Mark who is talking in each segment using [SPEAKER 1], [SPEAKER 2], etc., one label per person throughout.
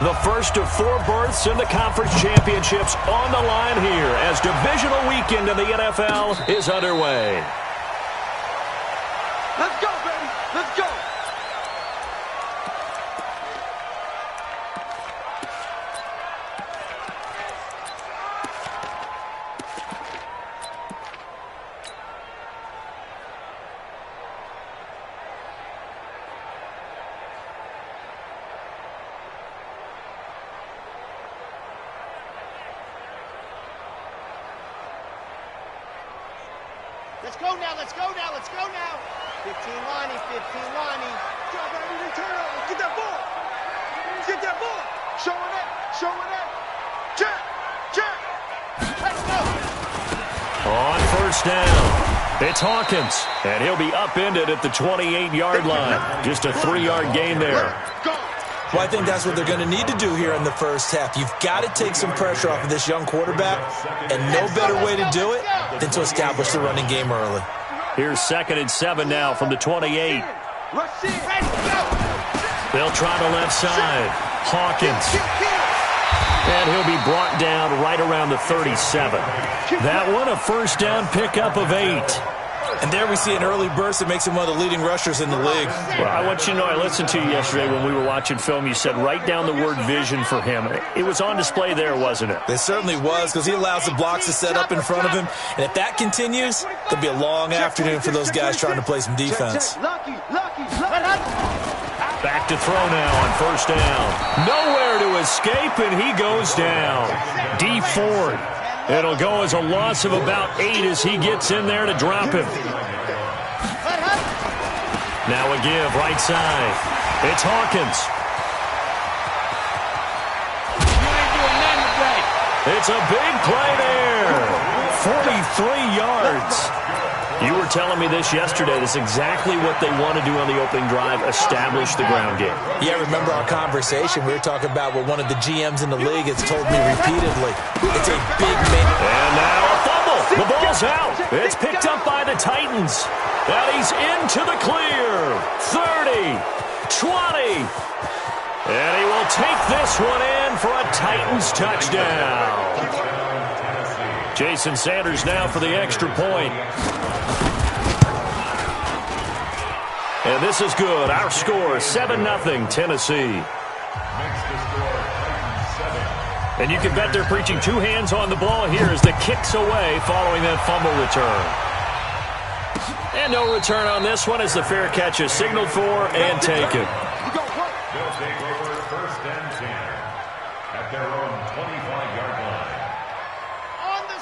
[SPEAKER 1] The first of 4 berths in the conference championships on the line here as divisional weekend in the NFL is underway.
[SPEAKER 2] Let's go, baby. Let's go.
[SPEAKER 3] Let's go now, let's go now, let's go now. 15 Lonnie, 15 Lonnie.
[SPEAKER 2] Go, baby, return over. Get that ball. Get that ball. Show it up, show it up. Check, check.
[SPEAKER 3] Let's go.
[SPEAKER 1] On first down, it's Hawkins, and he'll be upended at the 28-yard line. Just a 3-yard gain there.
[SPEAKER 2] Go.
[SPEAKER 4] Well, I think that's what they're going to need to do here in the first half. You've got to take some pressure off of this young quarterback, and no better way to do it than to establish the running game early.
[SPEAKER 1] Here's 2nd and 7 now from the 28.
[SPEAKER 2] Rush in.
[SPEAKER 1] They'll try the left side. Hawkins. And he'll be brought down right around the 37. That one, a first down pickup of 8.
[SPEAKER 4] And there we see an early burst that makes him one of the leading rushers in the league.
[SPEAKER 1] Well, I want you to know, I listened to you yesterday when we were watching film. You said write down the word vision for him. It was on display there, wasn't it?
[SPEAKER 4] It certainly was, because he allows the blocks to set up in front of him. And if that continues, there'll be a long afternoon for those guys trying to play some defense.
[SPEAKER 1] Back to throw now on first down. Nowhere to escape, and he goes down. D. Ford. It'll go as a loss of about 8 as he gets in there to drop him. Now a give, right side. It's Hawkins. It's a big play there. 43 yards. You were telling me this yesterday. That's exactly what they want to do on the opening drive, establish the ground game.
[SPEAKER 4] Yeah, remember our conversation? We were talking about what one of the GMs in the league has told me repeatedly. It's a big man.
[SPEAKER 1] And now a fumble. The ball's out. It's picked up by the Titans. And he's into the clear. 30, 20. And he will take this one in for a Titans touchdown. Jason Sanders now for the extra point. And this is good. Our score, 7-0 Tennessee. And you can bet they're preaching 2 hands on the ball here as the kick's away following that fumble return. And no return on this one as the fair catch is signaled for and taken.
[SPEAKER 5] They'll take over 1st and 10 at their own 25-yard line.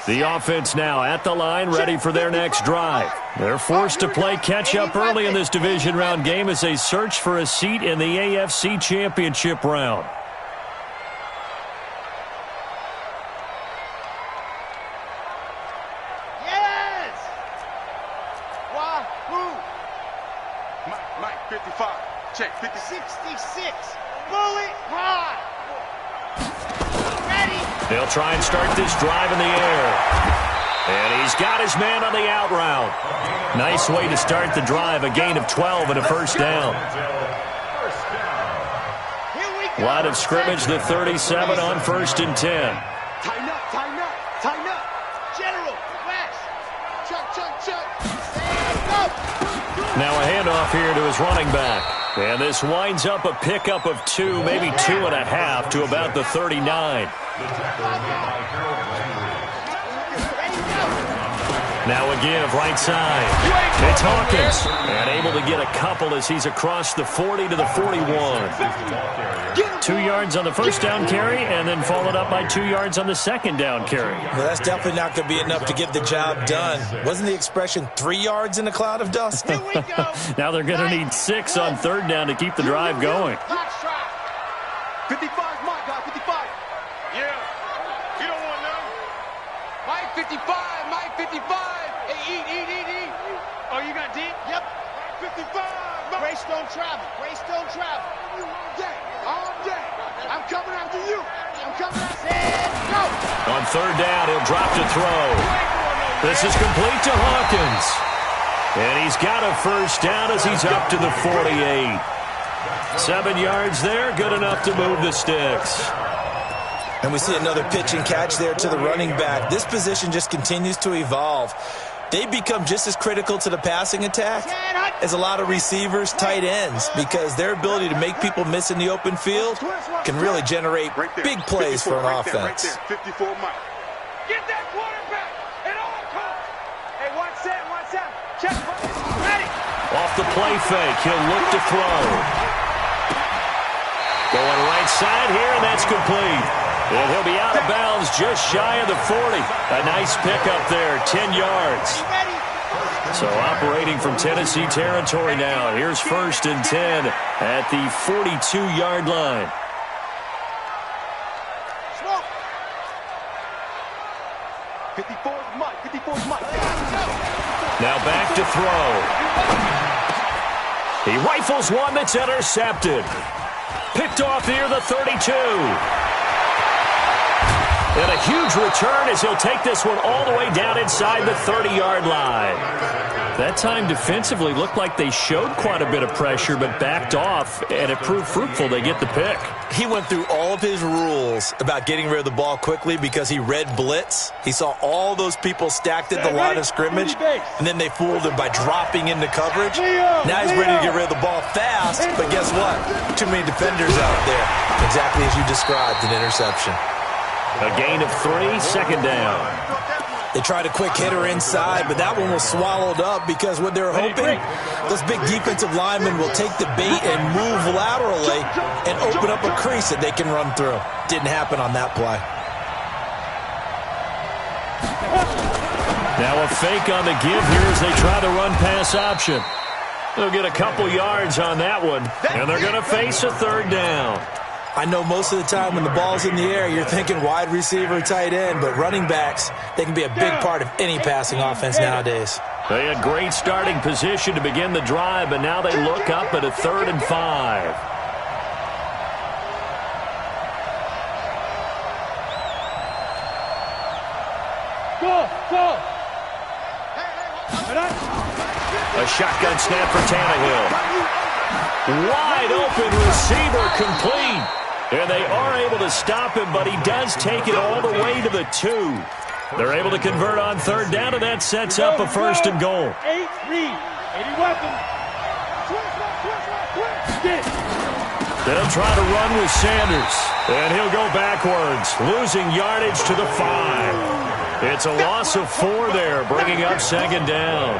[SPEAKER 1] The offense now at the line, ready for their next drive. They're forced to play catch-up early in this division round game as they search for a seat in the AFC Championship round.
[SPEAKER 3] Yes! Wahoo!
[SPEAKER 2] Mike, 55. Check, 50.
[SPEAKER 3] 66. Bullet high. Ready.
[SPEAKER 1] They'll try and start this drive in the air. And he's got his man on the out route. Nice way to start the drive. A gain of 12 and a first down. Line of scrimmage, the 37 on 1st and 10.
[SPEAKER 2] Tighten up, tighten up, tighten up.
[SPEAKER 3] General, West. Chuck. Go.
[SPEAKER 1] Now a handoff here to his running back. And this winds up a pickup of 2, maybe 2.5 to about the 39. Now a give, right side. It's Hawkins. And able to get a couple as he's across the 40 to the 41. 2 yards on the first down carry, and then followed up by 2 yards on the second down carry.
[SPEAKER 4] Well, that's definitely not going to be enough to get the job done. Wasn't the expression 3 yards in a cloud of dust?
[SPEAKER 3] Here we go.
[SPEAKER 1] Now they're going to need 6 on 3rd down to keep the drive going.
[SPEAKER 2] 55, Mike, guy, 55. Yeah, you don't want none. Mike, 55, Mike, 55. Hey, eat. Oh, you got deep?
[SPEAKER 3] Yep.
[SPEAKER 2] 55.
[SPEAKER 3] Grace don't travel.
[SPEAKER 2] All day. I'm coming after you. I'm coming after you.
[SPEAKER 3] Go.
[SPEAKER 1] On 3rd down, he'll drop to throw. This is complete to Hawkins. And he's got a first down as he's up to the 48. 7 yards there, good enough to move the sticks.
[SPEAKER 4] And we see another pitch and catch there to the running back. This position just continues to evolve. They become just as critical to the passing attack as a lot of receivers, tight ends, because their ability to make people miss in the open field can really generate big plays for an offense.
[SPEAKER 2] 54 Mike. Get that quarterback at all costs. Hey, watch that. Check. Ready.
[SPEAKER 1] Off the play fake, he'll look to throw. Going right side here, and that's complete. And he'll be out of bounds just shy of the 40. A nice pickup there, 10 yards. So operating from Tennessee territory now. Here's 1st and 10 at the 42-yard line.
[SPEAKER 2] Smoke. 54's Mike.
[SPEAKER 1] Now back to throw. He rifles one that's intercepted. Picked off near the 32. And a huge return as he'll take this one all the way down inside the 30-yard line. That time defensively looked like they showed quite a bit of pressure but backed off, and it proved fruitful. They get the pick.
[SPEAKER 4] He went through all of his rules about getting rid of the ball quickly because he read blitz. He saw all those people stacked at the line of scrimmage, and then they fooled him by dropping into coverage. Now he's ready to get rid of the ball fast, but guess what? Too many defenders out there. Exactly as you described, an interception.
[SPEAKER 1] A gain of 3, 2nd down.
[SPEAKER 4] They tried a quick hitter inside, but that one was swallowed up because what they're hoping, those big defensive linemen will take the bait and move laterally and open up a crease that they can run through. Didn't happen on that play.
[SPEAKER 1] Now a fake on the give here as they try the run-pass option. They'll get a couple yards on that one, and they're going to face a 3rd down.
[SPEAKER 4] I know most of the time when the ball's in the air, you're thinking wide receiver, tight end, but running backs, they can be a big part of any passing offense nowadays.
[SPEAKER 1] They had great starting position to begin the drive, but now they look up at a 3rd and 5.
[SPEAKER 2] Go.
[SPEAKER 1] A shotgun snap for Tannehill. Wide open receiver complete. And they are able to stop him, but he does take it all the way to the 2. They're able to convert on 3rd down, and that sets up a 1st and goal.
[SPEAKER 2] 8 read. 80 weapons.
[SPEAKER 1] They'll try to run with Sanders, and he'll go backwards, losing yardage to the 5. It's a loss of 4 there, bringing up 2nd down.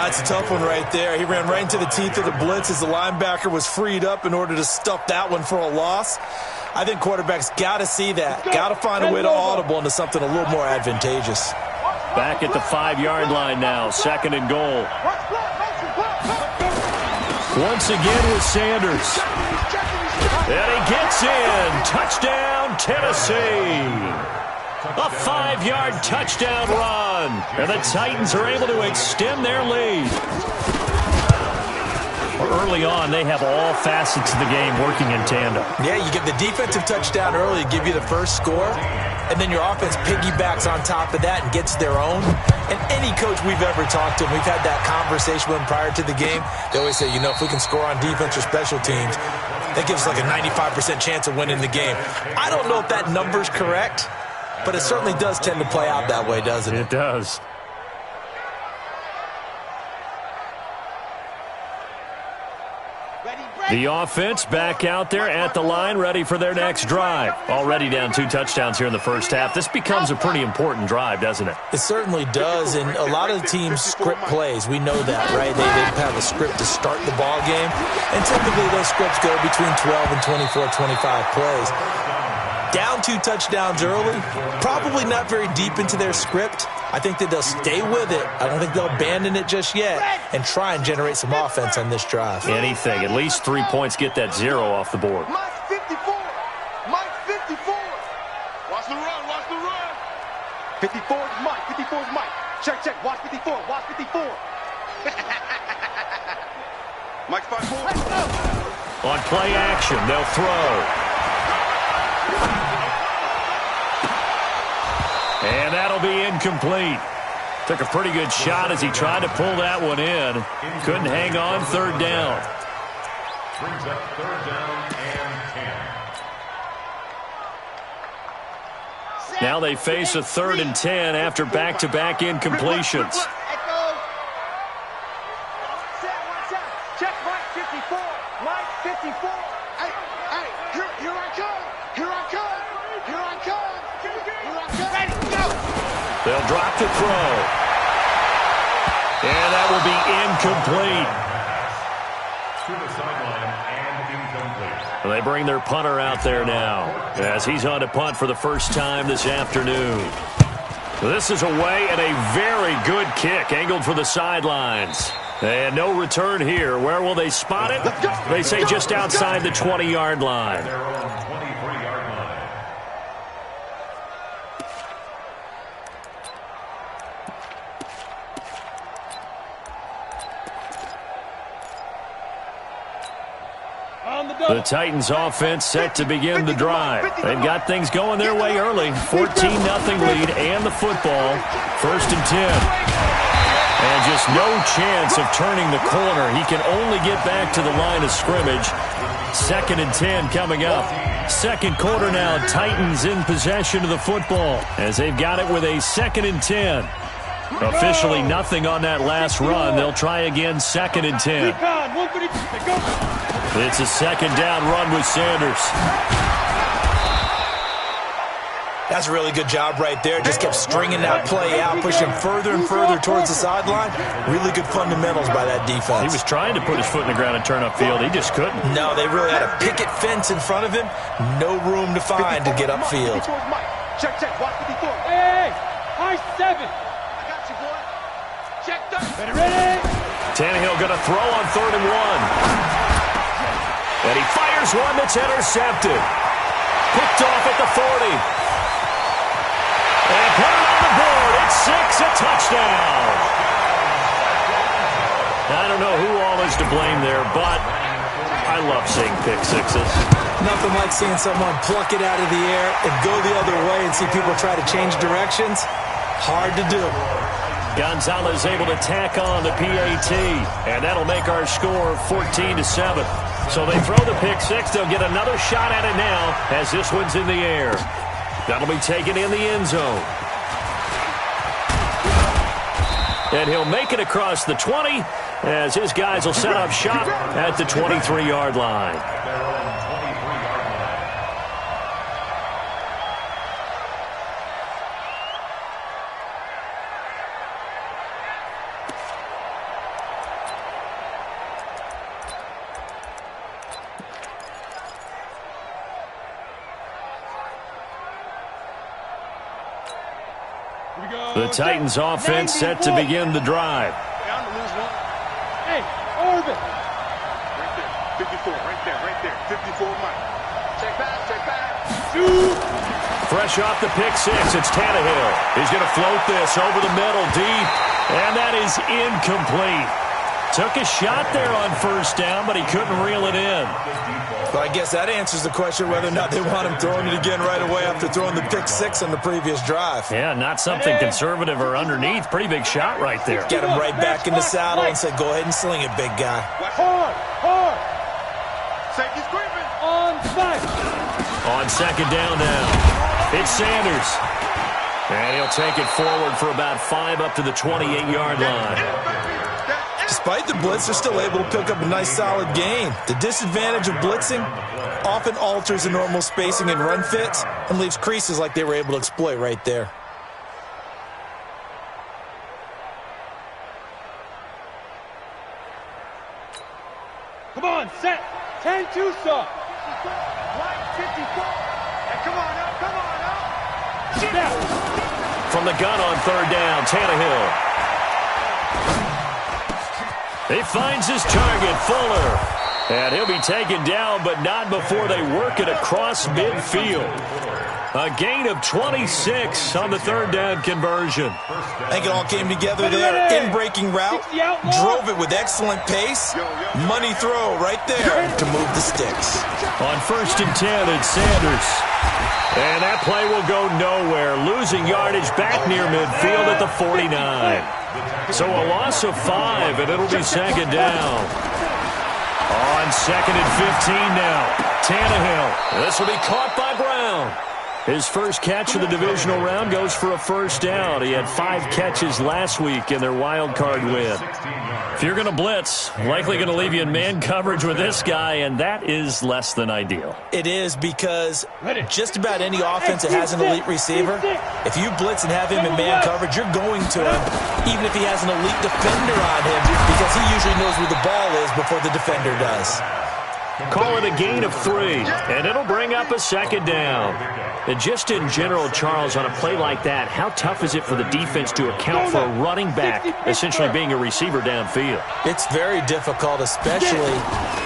[SPEAKER 4] It's a tough one right there. He ran right into the teeth of the blitz as the linebacker was freed up in order to stuff that one for a loss. I think quarterbacks got to see that. Got to find a way to audible into something a little more advantageous.
[SPEAKER 1] Back at the 5-yard line now, 2nd and goal. Once again with Sanders. And he gets in. Touchdown, Tennessee. A 5-yard touchdown run. And the Titans are able to extend their lead. Early on, they have all facets of the game working in tandem.
[SPEAKER 4] Yeah, you get the defensive touchdown early to give you the first score, and then your offense piggybacks on top of that and gets their own. And any coach we've ever talked to, we've had that conversation with them prior to the game, they always say, you know, if we can score on defense or special teams, that gives us like a 95% chance of winning the game. I don't know if that number's correct, but it certainly does tend to play out that way, doesn't it?
[SPEAKER 1] It does. The offense back out there at the line, ready for their next drive. Already down 2 touchdowns here in the first half. This becomes a pretty important drive, doesn't it?
[SPEAKER 4] It certainly does, and a lot of the teams script plays. We know that, right? They have a script to start the ball game, and typically those scripts go between 12 and 24, 25 plays. Down 2 touchdowns early, probably not very deep into their script. I think that they'll stay with it. I don't think they'll abandon it just yet and try and generate some offense on this drive.
[SPEAKER 1] Anything. At least 3 points, get that 0 off the board.
[SPEAKER 2] Mike 54. Mike 54. Watch the run. 54 is Mike. 54 is Mike. Check. Watch 54. Watch 54. Mike 54.
[SPEAKER 1] On play action, they'll throw. And that'll be incomplete. Took a pretty good shot as he tried to pull that one in. Couldn't hang on 3rd down.
[SPEAKER 5] Brings up 3rd down and 10.
[SPEAKER 1] Now they face a 3rd and 10 after back-to-back incompletions.
[SPEAKER 2] Check Mike 54. Mike 54. Hey, here I come. Here I come. Here I come. Here I come. Ready, go.
[SPEAKER 1] They'll drop the throw. And that will be incomplete.
[SPEAKER 5] To the sideline and incomplete.
[SPEAKER 1] They bring their punter out there now as he's on to punt for the first time this afternoon. This is away and a very good kick angled for the sidelines. And no return here. Where will they spot it? They say just outside the 20-yard line.
[SPEAKER 5] Their own 23-yard line.
[SPEAKER 1] The Titans offense set to begin the drive. They've got things going their way early. 14-0 lead and the football. 1st and 10. And just no chance of turning the corner. He can only get back to the line of scrimmage. 2nd and 10 coming up. 2nd quarter now. Titans in possession of the football as they've got it with a 2nd and 10. Officially nothing on that last run. They'll try again 2nd and 10. It's a 2nd down run with Sanders.
[SPEAKER 4] That's a really good job right there. Just kept stringing that play out, pushing further and further towards the sideline. Really good fundamentals by that defense.
[SPEAKER 1] He was trying to put his foot in the ground and turn upfield. He just couldn't.
[SPEAKER 4] No, they really had a picket fence in front of him. No room to find to get upfield.
[SPEAKER 2] Check, watch 54. Hey, high 7. I got you, boy. Check that. Ready.
[SPEAKER 1] Tannehill going to throw on 3rd and 1. And he fires one that's intercepted. Picked off at the 40. And put it on the board. It's 6, a touchdown. I don't know who all is to blame there, but I love seeing pick sixes.
[SPEAKER 4] Nothing like seeing someone pluck it out of the air and go the other way and see people try to change directions. Hard to do.
[SPEAKER 1] Gonzalez able to tack on the PAT, and that'll make our score 14-7. So they throw the pick six. They'll get another shot at it now as this one's in the air. That'll be taken in the end zone. And he'll make it across the 20 as his guys will set up shop at the 23-yard line. The Titans offense set to begin the drive.
[SPEAKER 2] Hey, Orvin. Right there, 54, right there, 54 Mike. Check back. Shoot.
[SPEAKER 1] Fresh off the pick six, it's Tannehill. He's going to float this over the middle deep, and that is incomplete. Took a shot there on first down, but he couldn't reel it in.
[SPEAKER 4] But I guess that answers the question whether or not they want him throwing it again right away after throwing the pick six on the previous drive.
[SPEAKER 1] Yeah, not something conservative or underneath. Pretty big shot right there.
[SPEAKER 4] Get him right back in the saddle and say, go ahead and sling it, big guy.
[SPEAKER 2] Hard. Safety's creeping.
[SPEAKER 1] On second down now, it's Sanders. And he'll take it forward for about 5 up to the 28-yard line.
[SPEAKER 4] Despite the blitz, they're still able to pick up a nice solid gain. The disadvantage of blitzing often alters the normal spacing and run fits and leaves creases like they were able to exploit right there.
[SPEAKER 2] Come on, set. 10-2, sir. Line 54. Hey, come on now.
[SPEAKER 1] From the gun on third down, Tannehill. He finds his target, Fuller. And he'll be taken down, but not before they work it across midfield. A gain of 26 on the third down conversion.
[SPEAKER 4] I think it all came together there. In-breaking route, drove it with excellent pace. Money throw right there to move the sticks.
[SPEAKER 1] On 1st and 10, it's Sanders. And that play will go nowhere, losing yardage back near midfield at the 49. So a loss of 5, and it'll be second down. On 2nd and 15 now. Tannehill. This will be caught by Brown. His first catch of the divisional round goes for a first down. He had 5 catches last week in their wild card win. If you're going to blitz, likely going to leave you in man coverage with this guy, and that is less than ideal.
[SPEAKER 4] It is, because just about any offense that has an elite receiver, if you blitz and have him in man coverage, you're going to him, even if he has an elite defender on him, because he usually knows where the ball is before the defender does.
[SPEAKER 1] Call it a gain of 3, and it'll bring up a second down. And just in general, Charles, on a play like that, how tough is it for the defense to account for a running back essentially being a receiver downfield?
[SPEAKER 4] It's very difficult, especially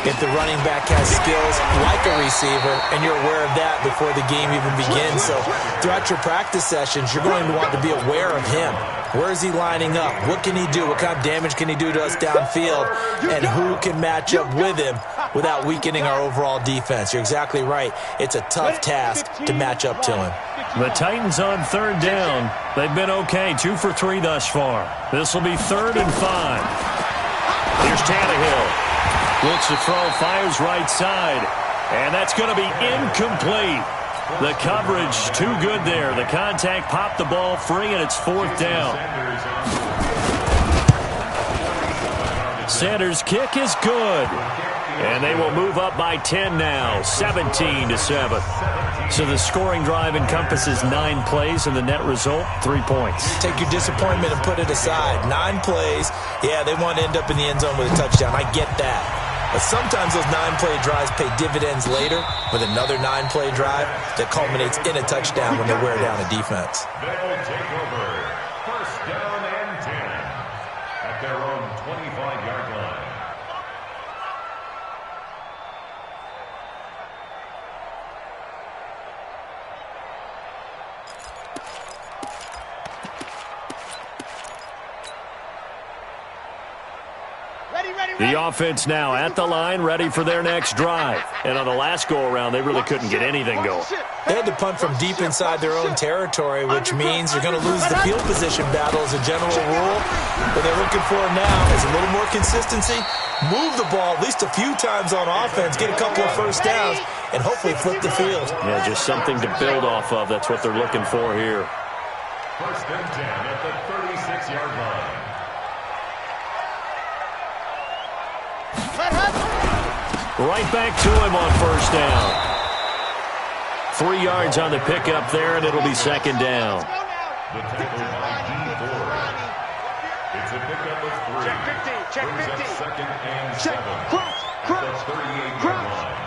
[SPEAKER 4] if the running back has skills like a receiver, and you're aware of that before the game even begins. So throughout your practice sessions, you're going to want to be aware of him. Where is he lining up? What can he do? What kind of damage can he do to us downfield? And who can match up with him without weakening our overall defense? You're exactly right. It's a tough task to match up to him.
[SPEAKER 1] The Titans on 3rd down. They've been okay, 2 for 3 thus far. This will be 3rd and 5. Here's Tannehill. Looks to throw, fires right side. And that's going to be incomplete. The coverage too good there. The contact popped the ball free, and it's 4th down. Sanders' kick is good. And they will move up by 10 now, 17-7. So the scoring drive encompasses 9 plays, and the net result, 3 points.
[SPEAKER 4] Take your disappointment and put it aside. 9 plays. Yeah, they want to end up in the end zone with a touchdown. I get that. But sometimes those 9-play drives pay dividends later with another 9-play drive that culminates in a touchdown when they wear down a defense.
[SPEAKER 5] They'll take over. First down and 10 at their own 25-yard line.
[SPEAKER 1] The offense now at the line, ready for their next drive. And on the last go-around, they really couldn't get anything going.
[SPEAKER 4] They had to punt from deep inside their own territory, which means you're going to lose the field position battle as a general rule. What they're looking for now is a little more consistency, move the ball at least a few times on offense, get a couple of first downs, and hopefully flip the field.
[SPEAKER 1] Yeah, just something to build off of. That's what they're looking for here.
[SPEAKER 5] First and 10 at the 36-yard line.
[SPEAKER 1] Right back to him on first down. 3 yards on the pickup there, and it'll be second down.
[SPEAKER 5] The tackle by D4. It's a pickup of 3.
[SPEAKER 2] Check 50.
[SPEAKER 5] Brings up second and 7.
[SPEAKER 2] Crunch.
[SPEAKER 5] At the 38-yard line.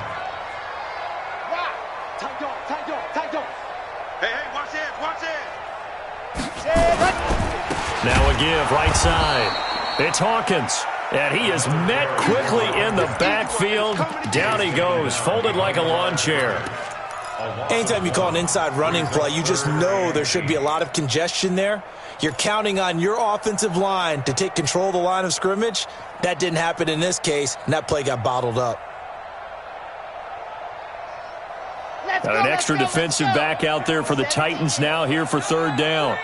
[SPEAKER 2] Tight dog. Hey, watch it.
[SPEAKER 1] Now a give, right side. It's Hawkins. And he is met quickly in the backfield. Down he goes, folded like a lawn chair.
[SPEAKER 4] Anytime you call an inside running play, you just know there should be a lot of congestion there. You're counting on your offensive line to take control of the line of scrimmage. That didn't happen in this case, and that play got bottled up.
[SPEAKER 1] Got an extra defensive back out there for the Titans now here for 3rd down.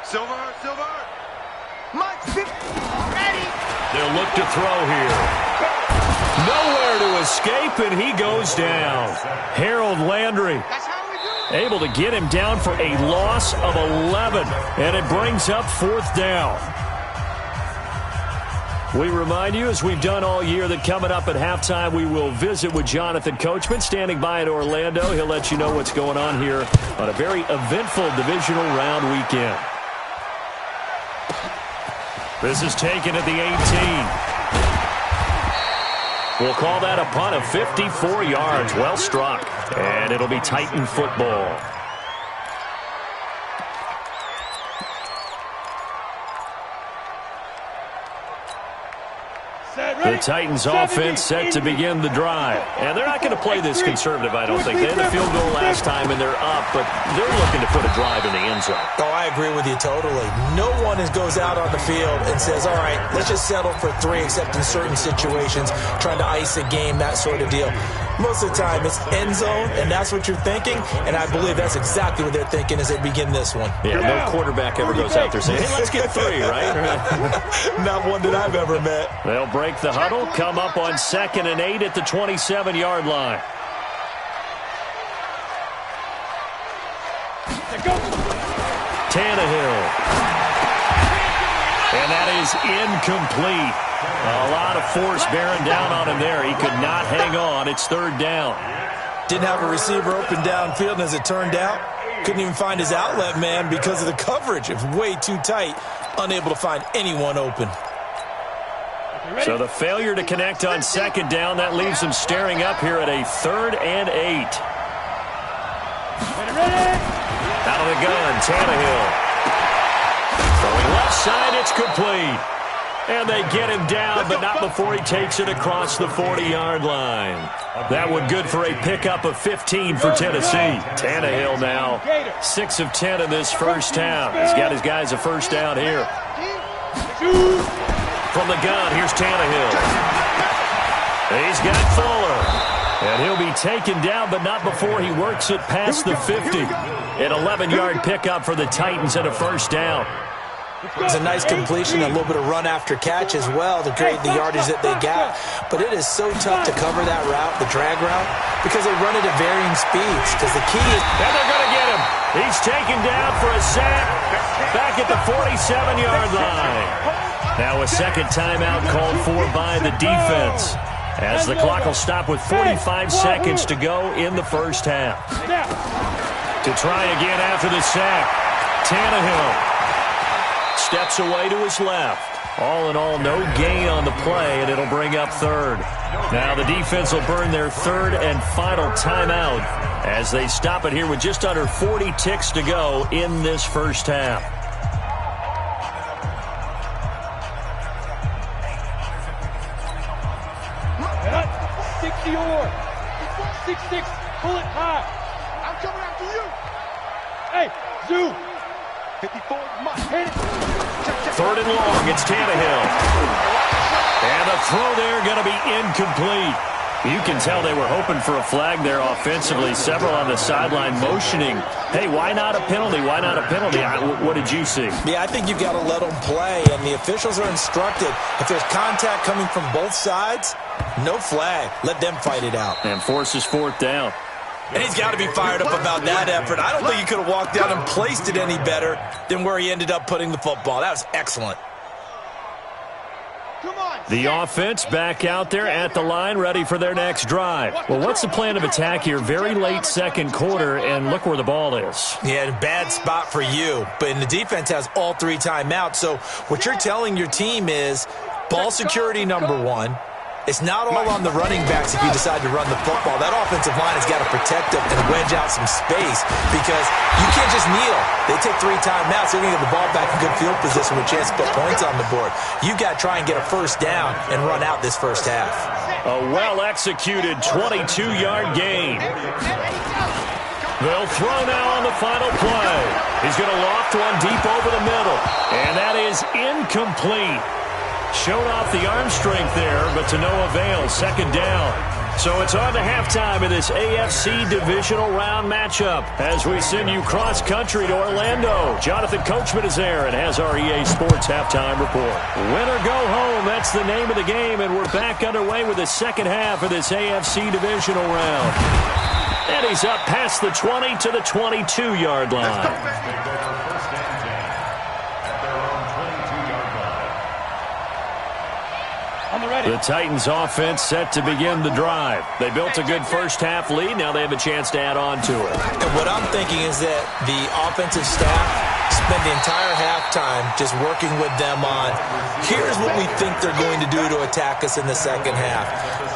[SPEAKER 2] Silver. Mike's 50. Ready.
[SPEAKER 1] They'll look to throw here. Nowhere to escape, and he goes down. Harold Landry
[SPEAKER 2] That's how we do it.
[SPEAKER 1] able to get him down for a loss of 11, and it brings up 4th down. We remind you, as we've done all year, that coming up at halftime, we will visit with Jonathan Coachman, standing by in Orlando. He'll let you know what's going on here on a very eventful divisional round weekend. This is taken at the 18. We'll call that a punt of 54 yards. Well struck. And it'll be Titan football. The Titans offense set to begin the drive. And they're not going to play this conservative, I don't think. They had a field goal last time, and they're up, but they're looking to put a drive in the end zone.
[SPEAKER 4] Oh, I agree with you totally. No one goes out on the field and says, all right, let's just settle for 3, except in certain situations, trying to ice a game, that sort of deal. Most of the time, it's end zone, and that's what you're thinking, and I believe that's exactly what they're thinking as they begin this one.
[SPEAKER 1] Yeah, no quarterback ever goes out there saying, hey, let's get 3, right?
[SPEAKER 4] Not one that I've ever met.
[SPEAKER 1] They'll break the huddle, come up on 2nd and 8 at the 27-yard line. Tannehill. And that is incomplete. A lot of force bearing down on him there. He could not hang on. It's 3rd down.
[SPEAKER 4] Didn't have a receiver open downfield, and as it turned out, couldn't even find his outlet man because of the coverage. It was way too tight, unable to find anyone open.
[SPEAKER 1] So the failure to connect on 2nd down, that leaves him staring up here at a 3rd and 8. Out of the gun, Tannehill. Throwing left side, it's complete. And they get him down, but not before he takes it across the 40-yard line. That one good for a pickup of 15 for Tennessee. Tannehill now 6 of 10 in this first half. He's got his guys a first down here. From the gun, here's Tannehill. He's got Fuller. And he'll be taken down, but not before he works it past the 50. An 11-yard pickup for the Titans and a first down.
[SPEAKER 4] It's a nice completion, a little bit of run after catch as well to create the yardage that they got. But it is so tough to cover that route, the drag route, because they run it at varying speeds. Because the key is...
[SPEAKER 1] And they're going to get him. He's taken down for a sack back at the 47-yard line. Now a second timeout called for by the defense, as the clock will stop with 45 seconds to go in the first half. To try again after the sack, Tannehill steps away to his left. All in all, no gain on the play, and it'll bring up 3rd. Now the defense will burn their 3rd and final timeout as they stop it here with just under 40 ticks to go in this first half.
[SPEAKER 2] Six, pull it high. I'm coming after you. Hey, Zoo. 54, hit it.
[SPEAKER 1] 3rd and long, it's Tannehill. And the throw there going to be incomplete. You can tell they were hoping for a flag there offensively. Several on the sideline motioning, hey, why not a penalty? Why not a penalty? What did you see?
[SPEAKER 4] Yeah, I think you've got to let them play, and the officials are instructed. If there's contact coming from both sides, no flag. Let them fight it out.
[SPEAKER 1] And forces 4th down.
[SPEAKER 4] And he's got to be fired up about that effort. I don't think he could have walked down and placed it any better than where he ended up putting the football. That was excellent.
[SPEAKER 1] The offense back out there at the line, ready for their next drive. Well, what's the plan of attack here? Very late second quarter, and look where the ball is.
[SPEAKER 4] Yeah, bad spot for you. But the defense has all 3 timeouts. So what you're telling your team is ball security number 1. It's not all on the running backs if you decide to run the football. That offensive line has got to protect them and wedge out some space because you can't just kneel. They take 3 timeouts. They're going to get the ball back in good field position with a chance to put points on the board. You've got to try and get a first down and run out this first half.
[SPEAKER 1] A well-executed 22-yard gain. They'll throw now on the final play. He's going to loft one deep over the middle, and that is incomplete. Showed off the arm strength there, but to no avail. Second down. So it's on to halftime of this AFC divisional round matchup as we send you cross-country to Orlando. Jonathan Coachman is there and has our EA Sports halftime report. Win or go home, that's the name of the game, and we're back underway with the second half of this AFC divisional round. And he's up past the 20 to the 22-yard line. The Titans offense set to begin the drive. They built a good first half lead. Now they have a chance to add on to it.
[SPEAKER 4] And what I'm thinking is that the offensive staff spent the entire halftime just working with them on, here's what we think they're going to do to attack us in the second half.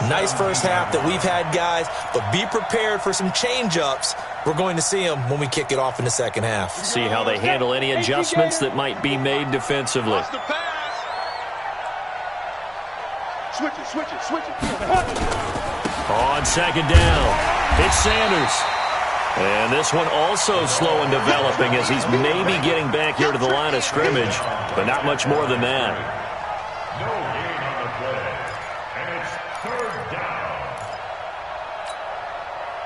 [SPEAKER 4] Nice first half that we've had, guys, but be prepared for some change-ups. We're going to see them when we kick it off in the second half.
[SPEAKER 1] See how they handle any adjustments that might be made defensively.
[SPEAKER 2] Switch it.
[SPEAKER 1] On second down, it's Sanders. And this one also slow in developing as he's maybe getting back here to the line of scrimmage, but not much more than that.
[SPEAKER 5] No gain on the play, and it's 3rd down.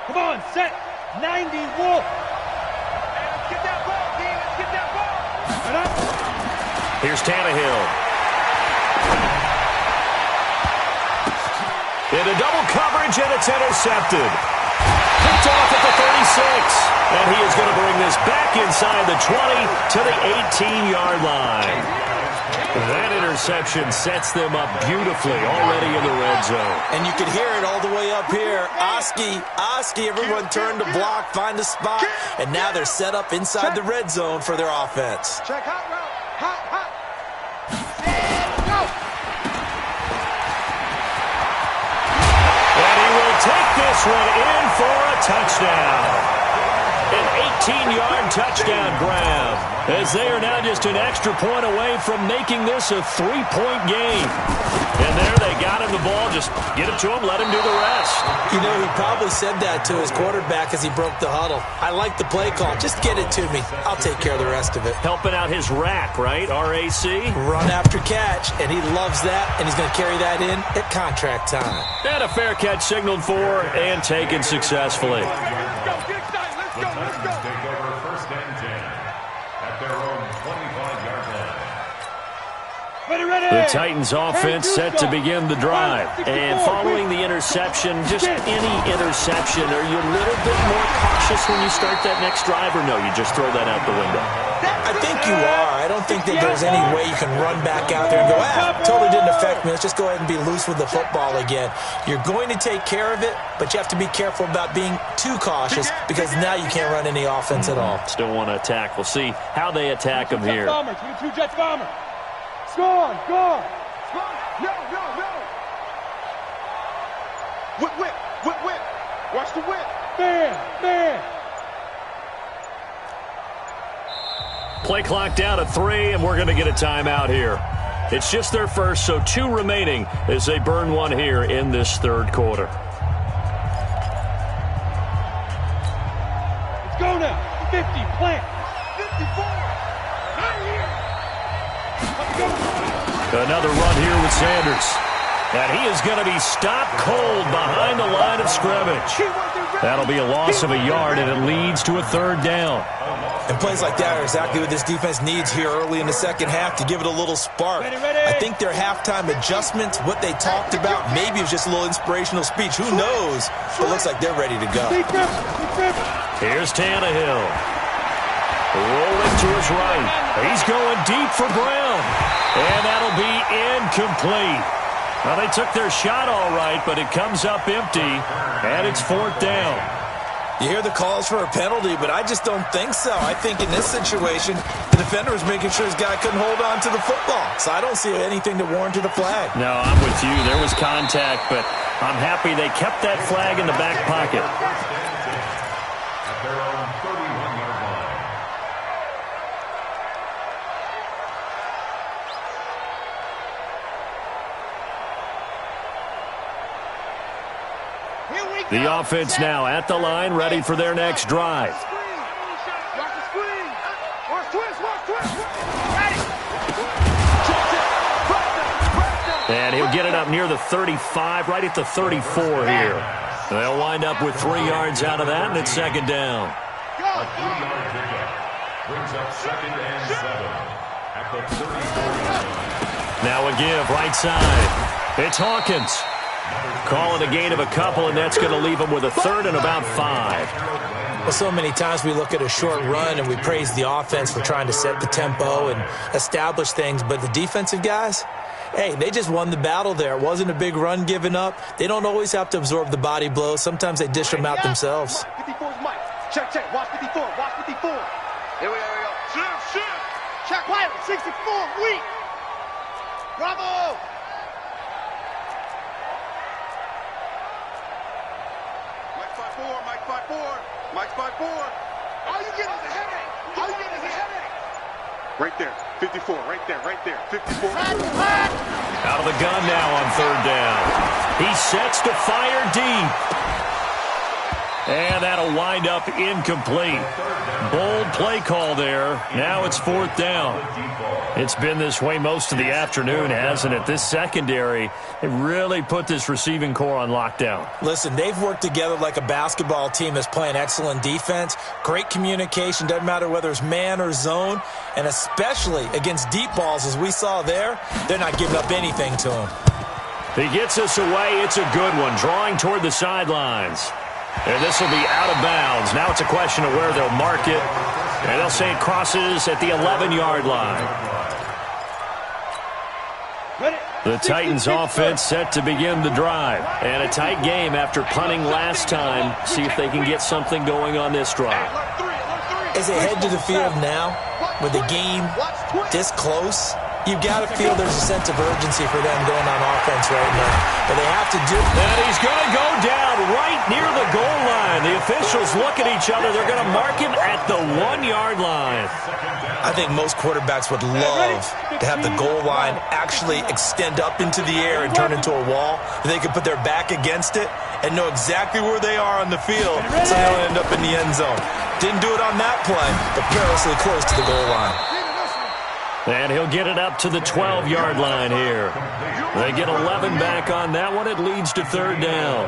[SPEAKER 2] Come on, set. 90 Wolf. Hey, let's get that ball, D. Let's get that ball.
[SPEAKER 1] Here's Tannehill. Into double coverage, and it's intercepted. Picked off at the 36. And he is going to bring this back inside the 20 to the 18-yard line. That interception sets them up beautifully already in the red zone.
[SPEAKER 4] And you can hear it all the way up here. Oski, everyone turned to block, find a spot, and now they're set up inside the red zone for their offense.
[SPEAKER 2] Check hot route. Hot. And go.
[SPEAKER 1] And he will take this one in for a touchdown. An 18-yard touchdown grab, as they are now just an extra point away from making this a 3-point game. And there they got him the ball. Just get it to him, let him do the rest.
[SPEAKER 4] You know, he probably said that to his quarterback as he broke the huddle. I like the play call. Just get it to me. I'll take care of the rest of it.
[SPEAKER 1] Helping out his rack, right? RAC?
[SPEAKER 4] Run after catch, and he loves that, and he's going to carry that in at contract time.
[SPEAKER 1] And a fair catch signaled for and taken successfully.
[SPEAKER 5] Let's go. Take over 1st and 10 at their own 25-yard line.
[SPEAKER 2] Ready.
[SPEAKER 1] The Titans offense set to begin the drive. And following the interception, just any interception, are you a little bit more cautious when you start that next drive, or no, you just throw that out the window?
[SPEAKER 4] I think you are. I don't think that there's any way you can run back out there and go, totally didn't affect me. Let's just go ahead and be loose with the football again. You're going to take care of it, but you have to be careful about being too cautious because now you can't run any offense at all.
[SPEAKER 1] Still want to attack. We'll see how they attack them here.
[SPEAKER 2] Two Jets bomber. Score. No. Whip. Watch the whip. Man.
[SPEAKER 1] Play clock down to 3, and we're going to get a timeout here. It's just their first, so 2 remaining as they burn one here in this third quarter.
[SPEAKER 2] Let's go now. 50, plant. 54. Not here. Let's go.
[SPEAKER 1] Another run here with Sanders. And he is going to be stopped cold behind the line of scrimmage. That'll be a loss of a yard, and it leads to a 3rd down.
[SPEAKER 4] And plays like that are exactly what this defense needs here early in the second half to give it a little spark. I think their halftime adjustments, what they talked about, maybe it was just a little inspirational speech. Who knows? But it looks like they're ready to go.
[SPEAKER 1] Here's Tannehill. Rolling to his right. He's going deep for Brown. And that'll be incomplete. Well, they took their shot all right, but it comes up empty, and it's 4th down.
[SPEAKER 4] You hear the calls for a penalty, but I just don't think so. I think in this situation, the defender was making sure his guy couldn't hold on to the football. So I don't see anything to warrant a flag.
[SPEAKER 1] No, I'm with you. There was contact, but I'm happy they kept that flag in the back pocket.
[SPEAKER 5] At their own 31-yard line.
[SPEAKER 1] The offense now at the line, ready for their next drive.
[SPEAKER 2] Watch the screen. Watch twist.
[SPEAKER 1] And he'll get it up near the 35, right at the 34 here. They'll wind up with 3 yards out of that, and it's 2nd down.
[SPEAKER 5] A 3-yard pickup brings up 2nd and 7 at the 34-yard line.
[SPEAKER 1] Now a give, right side. It's Hawkins. Calling a gain of a couple, and that's going to leave them with a 3rd and about 5.
[SPEAKER 4] Well, so many times we look at a short run and we praise the offense for trying to set the tempo and establish things, but the defensive guys, hey, they just won the battle there. It wasn't a big run given up. They don't always have to absorb the body blows. Sometimes they dish them out themselves.
[SPEAKER 2] 54's Mike. Check. Watch 54. Here we go. Shift. Check. Quiet. 64. Weak. Bravo. Mike's 5-4. All you get is a headache. Right there. 54. Right there. 54.
[SPEAKER 1] Out of the gun now on 3rd down. He sets to fire deep. And that'll wind up incomplete. Bold play call there. Now it's 4th down. It's been this way most of the afternoon, hasn't it? This secondary, it really put this receiving core on lockdown.
[SPEAKER 4] Listen, they've worked together like a basketball team that's playing excellent defense. Great communication, doesn't matter whether it's man or zone. And especially against deep balls, as we saw there, they're not giving up anything to him.
[SPEAKER 1] He gets us away. It's a good one, drawing toward the sidelines. And this will be out of bounds. Now it's a question of where they'll mark it. And they'll say it crosses at the 11-yard line. The Titans offense set to begin the drive. And a tight game after punting last time. See if they can get something going on this drive.
[SPEAKER 4] As they head to the field now, with the game this close, you've got to feel there's a sense of urgency for them going on offense right now. But they have to do.
[SPEAKER 1] And he's going to go down right near the goal line. The officials look at each other. They're going to mark him at the 1-yard line.
[SPEAKER 4] I think most quarterbacks would love to have the goal line actually extend up into the air and turn into a wall. They can put their back against it and know exactly where they are on the field so they don't end up in the end zone. Didn't do it on that play, but perilously close to the goal line.
[SPEAKER 1] And he'll get it up to the 12-yard line here. They get 11 back on that one. It leads to 3rd down.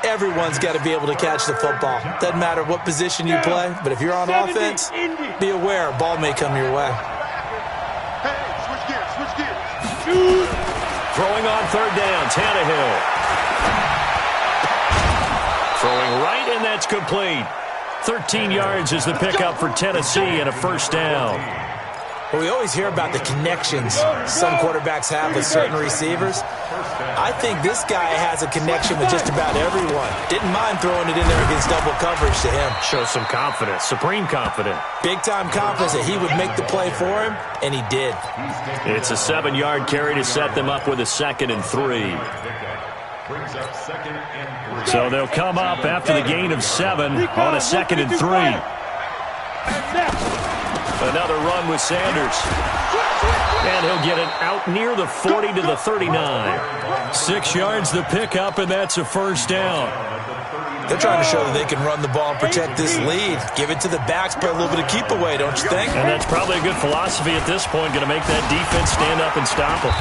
[SPEAKER 4] Everyone's got to be able to catch the football. Doesn't matter what position you play, but if you're on offense, be aware a ball may come your way.
[SPEAKER 2] Hey, switch gears.
[SPEAKER 1] Throwing on 3rd down, Tannehill. Throwing right, and that's complete. 13 yards is the pickup for Tennessee and a 1st down.
[SPEAKER 4] Well, we always hear about the connections some quarterbacks have with certain receivers. I think this guy has a connection with just about everyone. Didn't mind throwing it in there against double coverage to him.
[SPEAKER 1] Shows some confidence, supreme confidence.
[SPEAKER 4] Big-time confidence that he would make the play for him, and he did.
[SPEAKER 1] It's a 7-yard carry to set them up with a 2nd and 3. So they'll come up after the gain of 7 on a 2nd and 3. Another run with Sanders. And he'll get it out near the 40 to the 39. 6 yards the pickup, and that's a 1st down.
[SPEAKER 4] They're trying to show that they can run the ball and protect this lead. Give it to the backs, play a little bit of keep away, don't you think?
[SPEAKER 1] And that's probably a good philosophy at this point, going to make that defense stand up and stop them.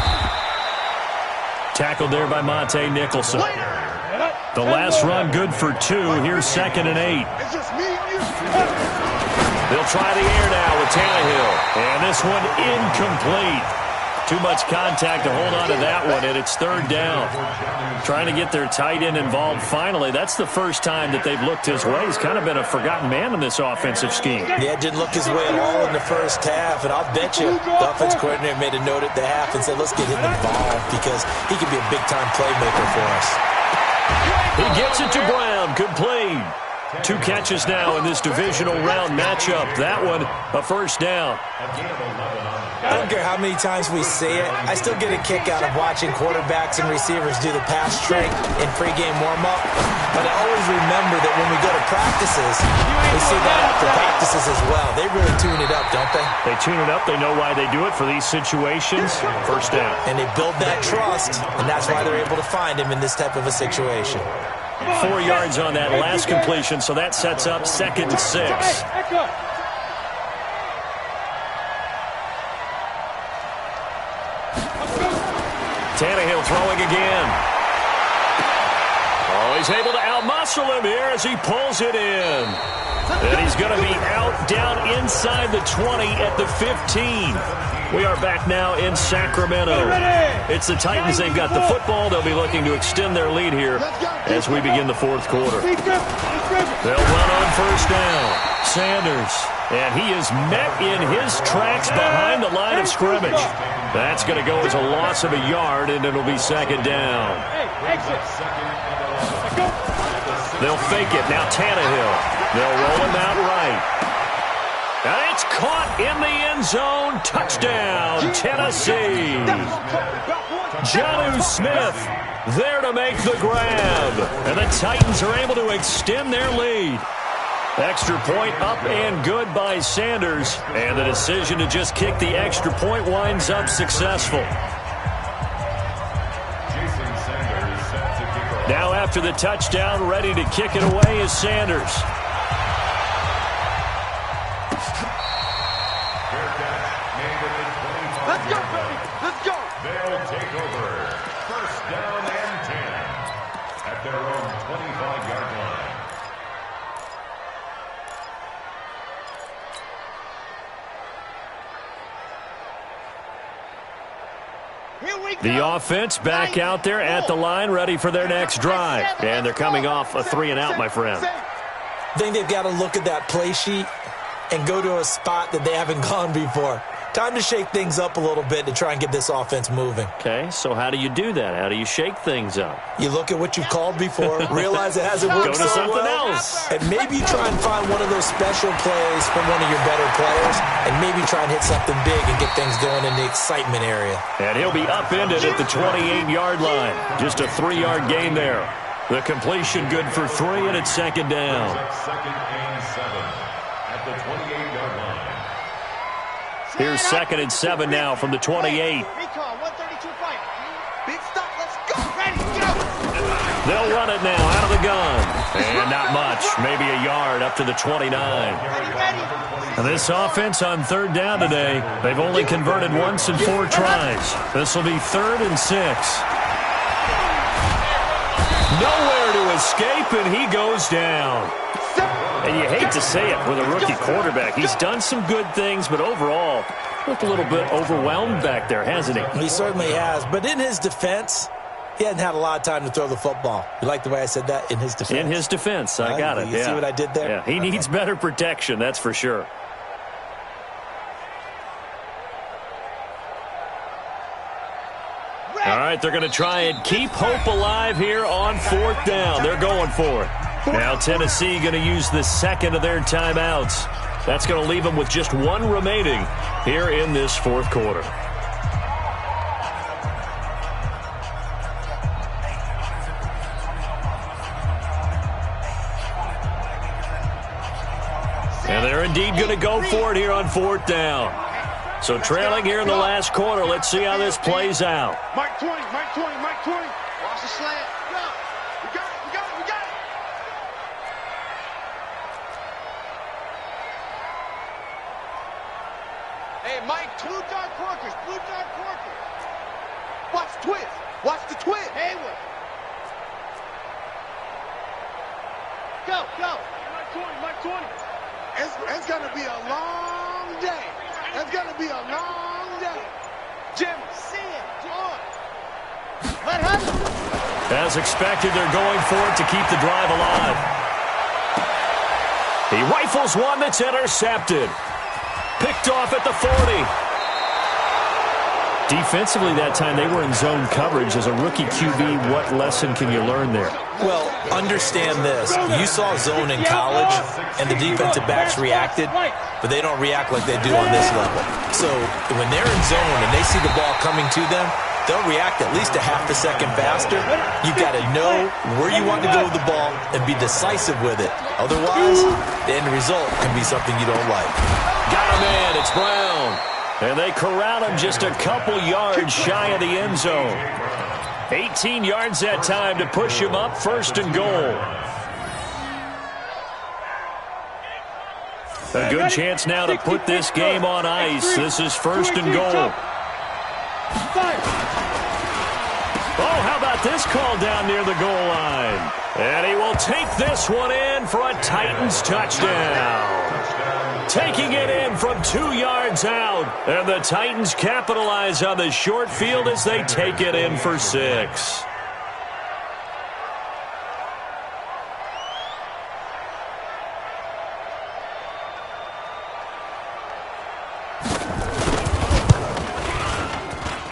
[SPEAKER 1] Tackled there by Monte Nicholson. The last run good for 2. Here's 2nd and 8. They'll try the air now with Tannehill. And this one incomplete. Too much contact to hold on to that one, and it's 3rd down. Trying to get their tight end involved finally. That's the first time that they've looked his way. He's kind of been a forgotten man in this offensive scheme.
[SPEAKER 4] Yeah, didn't look his way at all in the first half, and I'll bet you the offense coordinator made a note at the half and said, let's get him involved because he could be a big-time playmaker for us.
[SPEAKER 1] He gets it to Brown, complete. 2 catches now in this divisional round matchup. That one, a 1st down.
[SPEAKER 4] I don't care how many times we say it, I still get a kick out of watching quarterbacks and receivers do the pass trick in pregame warm-up. But I always remember that when we go to practices, we see that after practices as well. They really tune it up, don't they?
[SPEAKER 1] They tune it up. They know why they do it for these situations. 1st down.
[SPEAKER 4] And they build that trust, and that's why they're able to find him in this type of a situation.
[SPEAKER 1] 4 yards on that last completion, so that sets up 2nd and 6. Tannehill throwing again. Oh, he's able to outmuscle him here as he pulls it in. And he's going to be out down inside the 20 at the 15. We are back now in Sacramento. It's the Titans. They've got the football. They'll be looking to extend their lead here as we begin the 4th quarter. They'll run on 1st down. Sanders. And he is met in his tracks behind the line of scrimmage. That's going to go as a loss of a yard, and it'll be 2nd down. They'll fake it. Now Tannehill. They'll roll him out right. And it's caught in the end zone. Touchdown, Tennessee. Jonnu Smith there to make the grab. And the Titans are able to extend their lead. Extra point up and good by Sanders. And the decision to just kick the extra point winds up successful.
[SPEAKER 5] Jason Sanders set to kick off.
[SPEAKER 1] Now after the touchdown, ready to kick it away is Sanders.
[SPEAKER 2] Let's go, baby. Let's go.
[SPEAKER 5] They'll take over. First down and 10 at their own 25-yard line.
[SPEAKER 1] The offense back out there at the line, ready for their next drive. And they're coming off a 3-and-out, my friend.
[SPEAKER 4] I think they've got to look at that play sheet and go to a spot that they haven't gone before. Time to shake things up a little bit to try and get this offense moving.
[SPEAKER 1] Okay, so how do you do that? How do you shake things up?
[SPEAKER 4] You look at what you've called before, realize it hasn't worked
[SPEAKER 1] Go to
[SPEAKER 4] so
[SPEAKER 1] something
[SPEAKER 4] well,
[SPEAKER 1] else.
[SPEAKER 4] and maybe try and find one of those special plays from one of your better players, and maybe try and hit something big and get things going in the excitement area.
[SPEAKER 1] And he'll be upended at the 28-yard line. Just a 3-yard gain there. The completion good for 3, and it's second down.
[SPEAKER 5] Second and 7 at the 28-yard line.
[SPEAKER 1] Here's second and 7 now from the 28.
[SPEAKER 3] Recall, 132 fight.
[SPEAKER 2] Big stop. Let's go.
[SPEAKER 3] Ready, go.
[SPEAKER 1] They'll run it now out of the gun. And not much, maybe a yard up to the 29.
[SPEAKER 3] Ready.
[SPEAKER 1] And this offense on third down today, they've only converted once in 4 tries. This will be 3rd and 6. Nowhere to escape, and he goes down. And you hate to say it with a rookie quarterback. He's done some good things, but overall, looked a little bit overwhelmed back there, hasn't he?
[SPEAKER 4] He certainly has, but in his defense, he hadn't had a lot of time to throw the football. You like the way I said that? In his defense.
[SPEAKER 1] In his defense, I got it.
[SPEAKER 4] You see what I did there?
[SPEAKER 1] Yeah, he needs better protection, that's for sure. All right, they're going to try and keep hope alive here on 4th down. They're going for it. Now Tennessee going to use the second of their timeouts. That's going to leave them with just 1 remaining here in this 4th quarter. And they're indeed going to go for it here on 4th down. So trailing here in the last quarter, let's see how this plays out.
[SPEAKER 2] Mike 20, Mike 20, Mike 20.
[SPEAKER 3] Watch the slant. Go.
[SPEAKER 2] We got it, we got it, we got it.
[SPEAKER 3] Hey, Mike, blue dark corkers.
[SPEAKER 2] Watch the twist. Watch the twist.
[SPEAKER 3] Hayward. Go.
[SPEAKER 2] Mike 20, Mike 20. It's going to be a long day. It's going to be a long day. Jim,
[SPEAKER 3] See it. On. Let him.
[SPEAKER 1] As expected, they're going for it to keep the drive alive. He rifles one that's intercepted. Picked off at the 40. Defensively that time, they were in zone coverage. As a rookie QB, what lesson can you learn there?
[SPEAKER 4] Well, understand this. You saw zone in college, and the defensive backs reacted, but they don't react like they do on this level. So when they're in zone and they see the ball coming to them, they'll react at least a half a second faster. You've got to know where you want to go with the ball and be decisive with it. Otherwise, the end result can be something you don't like.
[SPEAKER 1] Got a man. It's Brown. And they corral him just a couple yards shy of the end zone. 18 yards that time to push him up, 1st and goal. A good chance now to put this game on ice. This is 1st and goal. Oh, how about this call down near the goal line? And he will take this one in for a Titans touchdown. Taking it in from 2 yards out. And the Titans capitalize on the short field as they take it in for 6.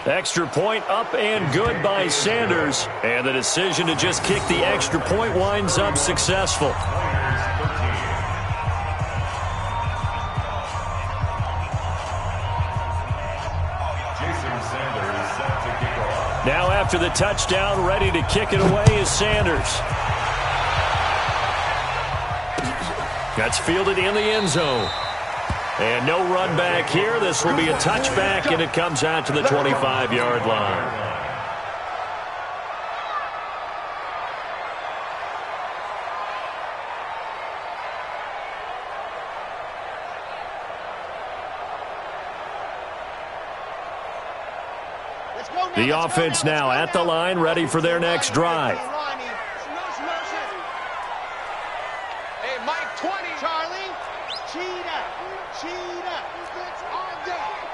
[SPEAKER 1] Extra point up and good by Sanders. And the decision to just kick the extra point winds up successful. Now after the touchdown, ready to kick it away is Sanders. That's fielded in the end zone. And no run back here. This will be a touchback, and it comes out to the 25-yard line. The offense now at the line, ready for their next drive.
[SPEAKER 2] Hey, Mike 20.
[SPEAKER 3] Charlie, cheetah.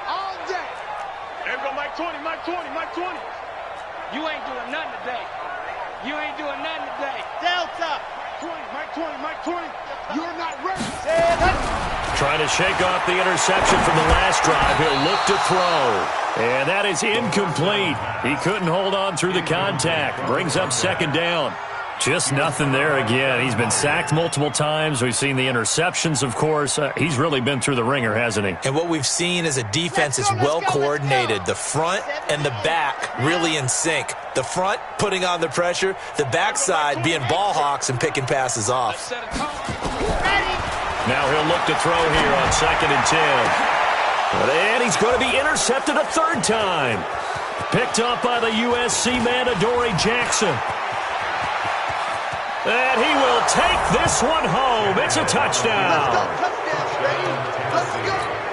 [SPEAKER 2] All day. There we go, Mike 20, Mike 20, Mike 20.
[SPEAKER 6] You ain't doing nothing today. You ain't doing nothing today.
[SPEAKER 3] Delta.
[SPEAKER 2] 20, Mike 20, Mike 20. You're not ready.
[SPEAKER 1] Trying to shake off the interception from the last drive. He'll look to throw. And that is incomplete. He couldn't hold on through the contact. Brings up second down. Just nothing there again. He's been sacked multiple times. We've seen the interceptions, of course. He's really been through the ringer, hasn't he?
[SPEAKER 4] And what we've seen is a defense that's well coordinated. The front and the back really in sync. The front putting on the pressure. The backside being ball hawks and picking passes off.
[SPEAKER 1] Now he'll look to throw here on 2nd and 10. And he's going to be intercepted a third time. Picked up by the USC man, Adoree Jackson. And he will take this one home. It's a touchdown.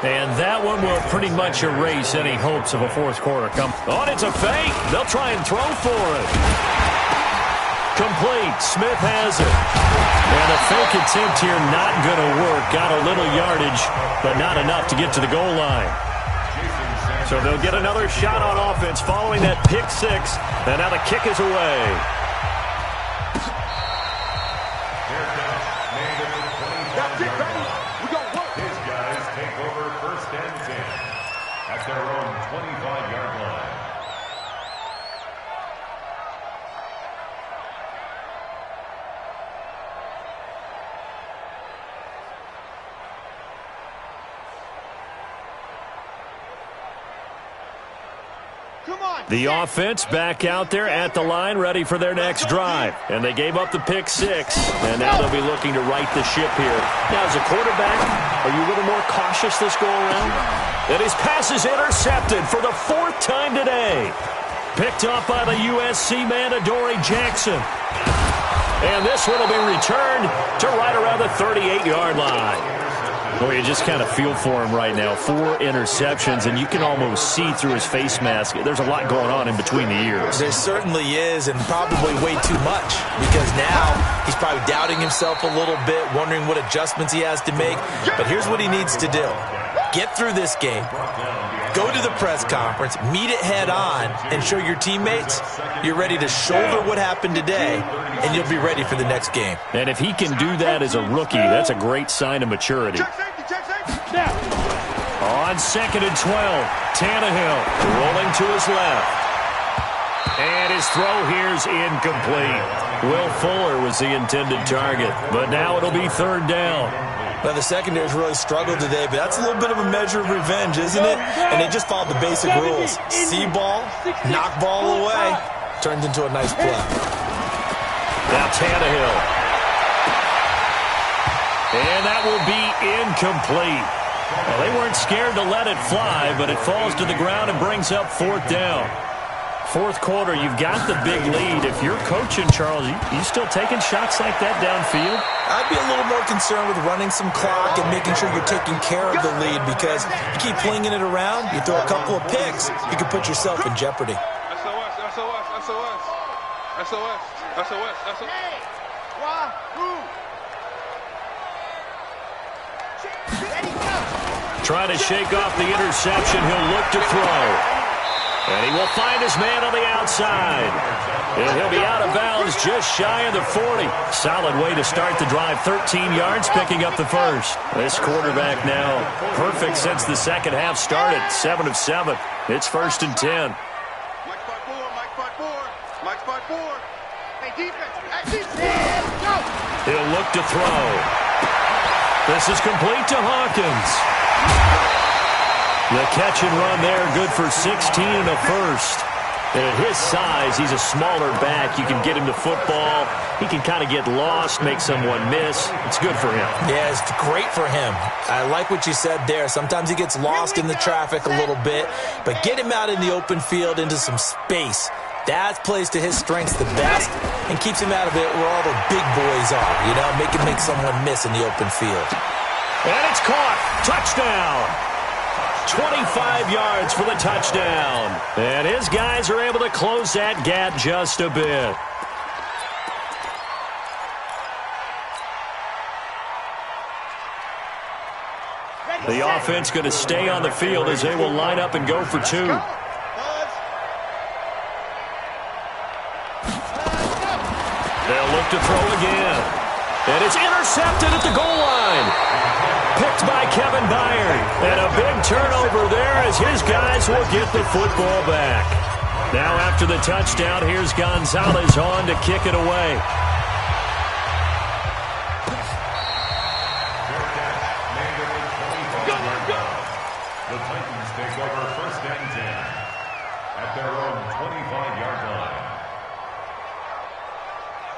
[SPEAKER 1] And that one will pretty much erase any hopes of a fourth quarter. Oh, it's a fake. They'll try and throw for it. Complete. Smith has it. And a fake attempt here not going to work. Got a little yardage, but not enough to get to the goal line. So they'll get another shot on offense following that pick six. And now the kick is away.
[SPEAKER 5] His guys take over 1st and 10 at their own 25-yard line.
[SPEAKER 1] The offense back out there at the line, ready for their next drive. And they gave up the pick six, and now they'll be looking to right the ship here. Now, as a quarterback, are you a little more cautious this go-around? And his pass is intercepted for the 4th time today. Picked up by the USC man, Adoree Jackson. And this one will be returned to right around the 38-yard line. Well, you just kind of feel for him right now. 4 interceptions, and you can almost see through his face mask. There's a lot going on in between the ears.
[SPEAKER 4] There certainly is, and probably way too much, because now he's probably doubting himself a little bit, wondering what adjustments he has to make. But here's what he needs to do. Get through this game, go to the press conference, meet it head on, and show your teammates you're ready to shoulder what happened today, and you'll be ready for the next game.
[SPEAKER 1] And if he can do that as a rookie, that's a great sign of maturity. On 2nd and 12, Tannehill rolling to his left. And his throw here's incomplete. Will Fuller was the intended target, but now it'll be 3rd down.
[SPEAKER 4] Well, the secondary's really struggled today, but that's a little bit of a measure of revenge, isn't it? And they just followed the basic rules. See ball, knock ball away, turned into a nice play.
[SPEAKER 1] Now Tannehill. And that will be incomplete. Well, they weren't scared to let it fly, but it falls to the ground and brings up 4th down. 4th quarter, you've got the big lead. If you're coaching, Charles, you still taking shots like that downfield?
[SPEAKER 4] I'd be a little more concerned with running some clock and making sure you're taking care of the lead, because you keep flinging it around, you throw a couple of picks, you could put yourself in jeopardy.
[SPEAKER 3] Hey, Wahoo! Ready, go!
[SPEAKER 1] Trying to shake off the interception. He'll look to throw. And he will find his man on the outside. And he'll be out of bounds just shy of the 40. Solid way to start the drive. 13 yards, picking up the first. This quarterback now perfect since the second half started. 7 of 7. It's 1st and 10.
[SPEAKER 2] Mike spot 4. Hey, defense. Hey, defense. Go.
[SPEAKER 1] He'll look to throw. This is complete to Hawkins. The catch and run there, good for 16 and a first. And at his size, he's a smaller back. You can get him to football. He can kind of get lost, make someone miss. It's good for him.
[SPEAKER 4] Yeah, it's great for him. I like what you said there. Sometimes he gets lost in the traffic a little bit, but get him out in the open field into some space. That plays to his strengths the best and keeps him out of it where all the big boys are, you know, make him make someone miss in the open field.
[SPEAKER 1] And it's caught. Touchdown. 25 yards for the touchdown. And his guys are able to close that gap just a bit. The offense going to stay on the field as they will line up and go for two. They'll look to throw again. And it's intercepted at the goal line. Picked by Kevin Byard. And a big turnover there as his guys will get the football back. Now after the touchdown, here's Gonzalez on to kick it away.
[SPEAKER 5] The Titans take over 1st and 10 at their own 25-yard line.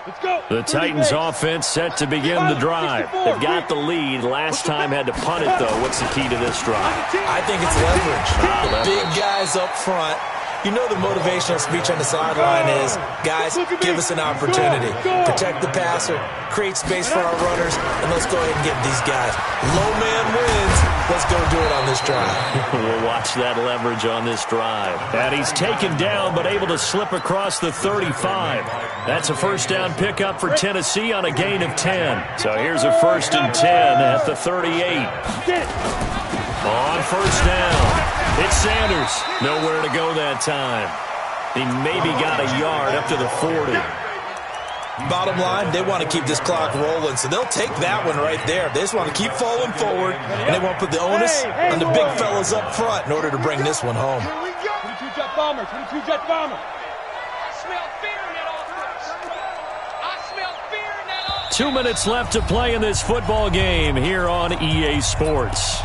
[SPEAKER 6] Let's go.
[SPEAKER 1] The Titans offense set to begin the drive. They've got the lead. Last time had to punt it, though. What's the key to this drive?
[SPEAKER 4] I think it's leverage. Big guys up front. You know the motivational speech on the sideline is, guys, give us an opportunity. Protect the passer, create space for our runners, and let's go ahead and get these guys. Low man wins. Let's go do it on this drive.
[SPEAKER 1] We'll watch that leverage on this drive. And he's taken down but able to slip across the 35. That's a 1st down pickup for Tennessee on a gain of 10. So here's a 1st and 10 at the 38. On 1st down. It's Sanders. Nowhere to go that time. He maybe got a yard up to the 40.
[SPEAKER 4] Bottom line, they want to keep this clock rolling, so they'll take that one right there. They just want to keep falling forward, and they want to put the onus on the big fellas up front in order to bring this one home.
[SPEAKER 6] 22 jet bomber, 22 jet bomber.
[SPEAKER 3] I smell fear in that offense. I smell fear in that offense.
[SPEAKER 1] 2 minutes left to play in this football game here on EA Sports.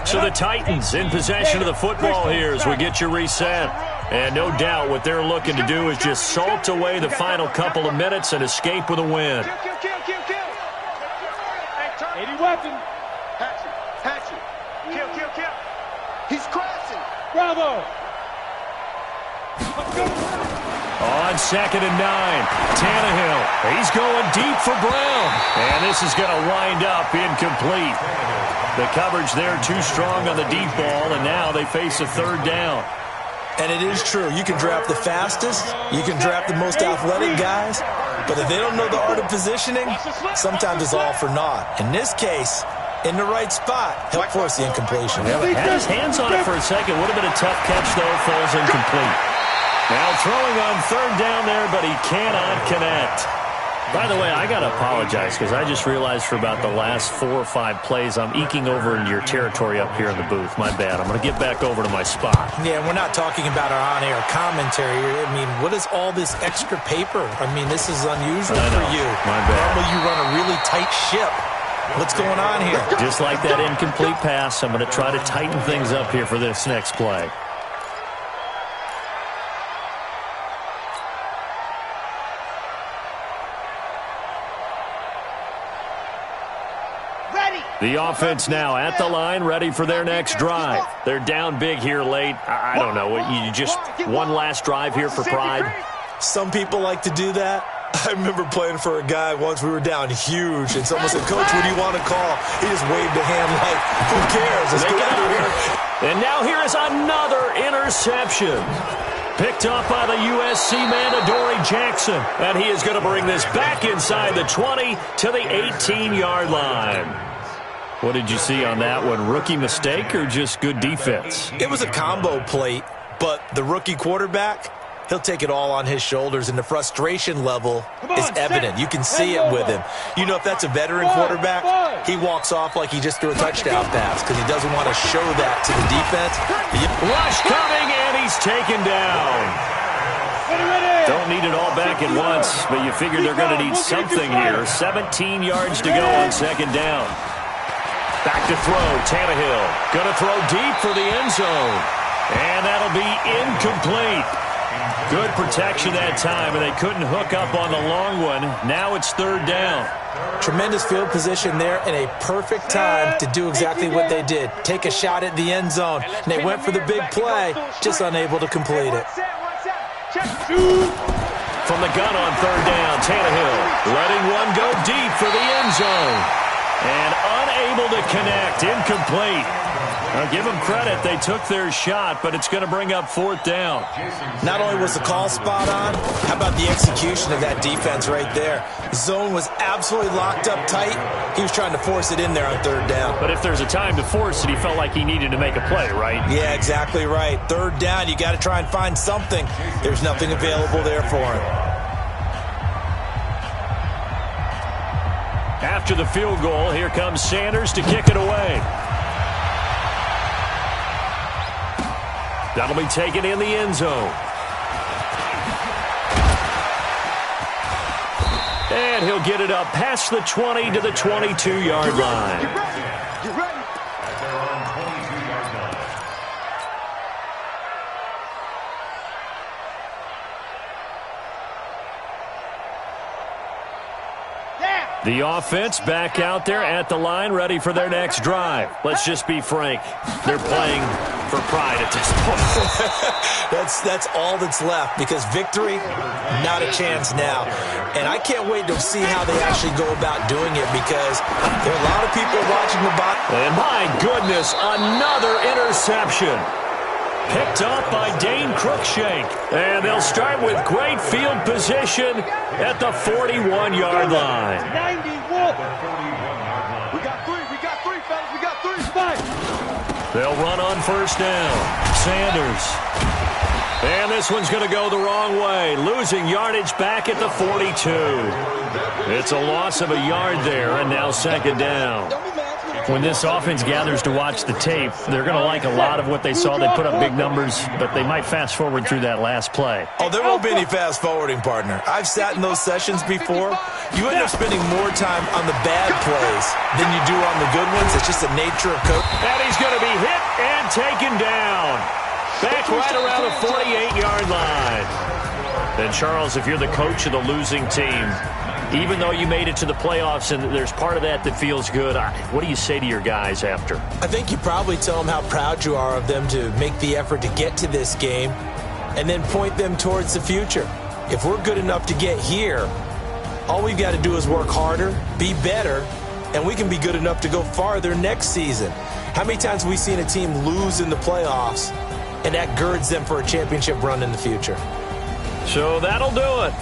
[SPEAKER 1] So the Titans in possession of the football here as we get you reset. And no doubt what they're looking to do is just salt away the final couple of minutes and escape with a win.
[SPEAKER 2] Kill, kill, kill, kill.
[SPEAKER 6] 80 weapon.
[SPEAKER 2] Hatchet. Kill, kill, kill. He's crashing.
[SPEAKER 6] Bravo.
[SPEAKER 1] On 2nd and 9, Tannehill. He's going deep for Brown. And this is going to wind up incomplete. The coverage there too strong on the deep ball, and now they face a 3rd down.
[SPEAKER 4] And it is true. You can draft the fastest. You can draft the most athletic guys. But if they don't know the art of positioning, sometimes it's all for naught. In this case, in the right spot, help force the incompletion.
[SPEAKER 1] Yeah, had his hands on it for a second. Would have been a tough catch, though. Falls incomplete. Now throwing on 3rd down there, but he cannot connect. By the way, I got to apologize because I just realized for about the last 4 or 5 plays, I'm eking over into your territory up here in the booth. My bad. I'm going to get back over to my spot.
[SPEAKER 4] Yeah, we're not talking about our on-air commentary. I mean, what is all this extra paper? I mean, this is unusual for you.
[SPEAKER 1] My bad.
[SPEAKER 4] Normally you run a really tight ship. What's going on here?
[SPEAKER 1] Just like that incomplete pass, I'm going to try to tighten things up here for this next play. The offense now at the line, ready for their next drive. They're down big here late. I don't know. You just one last drive here for pride?
[SPEAKER 4] Some people like to do that. I remember playing for a guy once. We were down huge, and someone said, "Coach, what do you want to call?" He just waved a hand like, "Who cares? Let's go out here."
[SPEAKER 1] And now here is another interception. Picked off by the USC man, Adoree Jackson. And he is going to bring this back inside the 20 to the 18-yard line. What did you see on that one? Rookie mistake or just good defense?
[SPEAKER 4] It was a combo plate, but the rookie quarterback, he'll take it all on his shoulders, and the frustration level is evident. You can see it with him. You know, if that's a veteran quarterback, he walks off like he just threw a touchdown pass because he doesn't want to show that to the defense.
[SPEAKER 1] Rush coming, and he's taken down. Don't need it all back at once, but you figure they're going to need something here. 17 yards to go on 2nd down. Back to throw, Tannehill. Going to throw deep for the end zone. And that'll be incomplete. Good protection that time, and they couldn't hook up on the long one. Now it's 3rd down.
[SPEAKER 4] Tremendous field position there and a perfect time to do exactly what they did. Take a shot at the end zone. And they went for the big play, just unable to complete it.
[SPEAKER 1] from the gun on third down. Tannehill letting one go deep for the end zone. And unable to connect. Incomplete. Now, give them credit. They took their shot, but it's going to bring up fourth down.
[SPEAKER 4] Not only was the call spot on, how about the execution of that defense right there? The zone was absolutely locked up tight. He was trying to force it in there on third down.
[SPEAKER 1] But if there's a time to force it, he felt like he needed to make a play, right?
[SPEAKER 4] Yeah, exactly right. Third down, you got to try and find something. There's nothing available there for him.
[SPEAKER 1] After the field goal, here comes Sanders to kick it away. That'll be taken in the end zone. And he'll get it up past the 20 to the 22-yard line.
[SPEAKER 2] Get ready. Get ready.
[SPEAKER 5] At their own 22-yard line.
[SPEAKER 1] The offense back out there at the line, ready for their next drive. Let's just be frank. They're playing for pride at this point.
[SPEAKER 4] That's all that's left, because victory, not a chance now. And I can't wait to see how they actually go about doing it, because there are a lot of people watching the box.
[SPEAKER 1] And my goodness, another interception. Picked up by Dane Cruikshank. And they'll start with great field position at the 41-yard line.
[SPEAKER 2] 91. We got three, fellas. We got three. Fight.
[SPEAKER 1] They'll run on first down. Sanders. And this one's going to go the wrong way. Losing yardage back at the 42. It's a loss of a yard there, and now second down. When this offense gathers to watch the tape, they're going to like a lot of what they saw. They put up big numbers, but they might fast forward through that last play.
[SPEAKER 4] Oh, there won't be any fast forwarding, partner. I've sat in those sessions before. You end up spending more time on the bad plays than you do on the good ones. It's just the nature of coaching.
[SPEAKER 1] And he's going to be hit and taken down. Back right around the 48-yard line. And, Charles, if you're the coach of the losing team, even though you made it to the playoffs and there's part of that feels good, what do you say to your guys after?
[SPEAKER 4] I think you probably tell them how proud you are of them to make the effort to get to this game and then point them towards the future. If we're good enough to get here, all we've got to do is work harder, be better, and we can be good enough to go farther next season. How many times have we seen a team lose in the playoffs, and that girds them for a championship run in the future?
[SPEAKER 1] So that'll do it.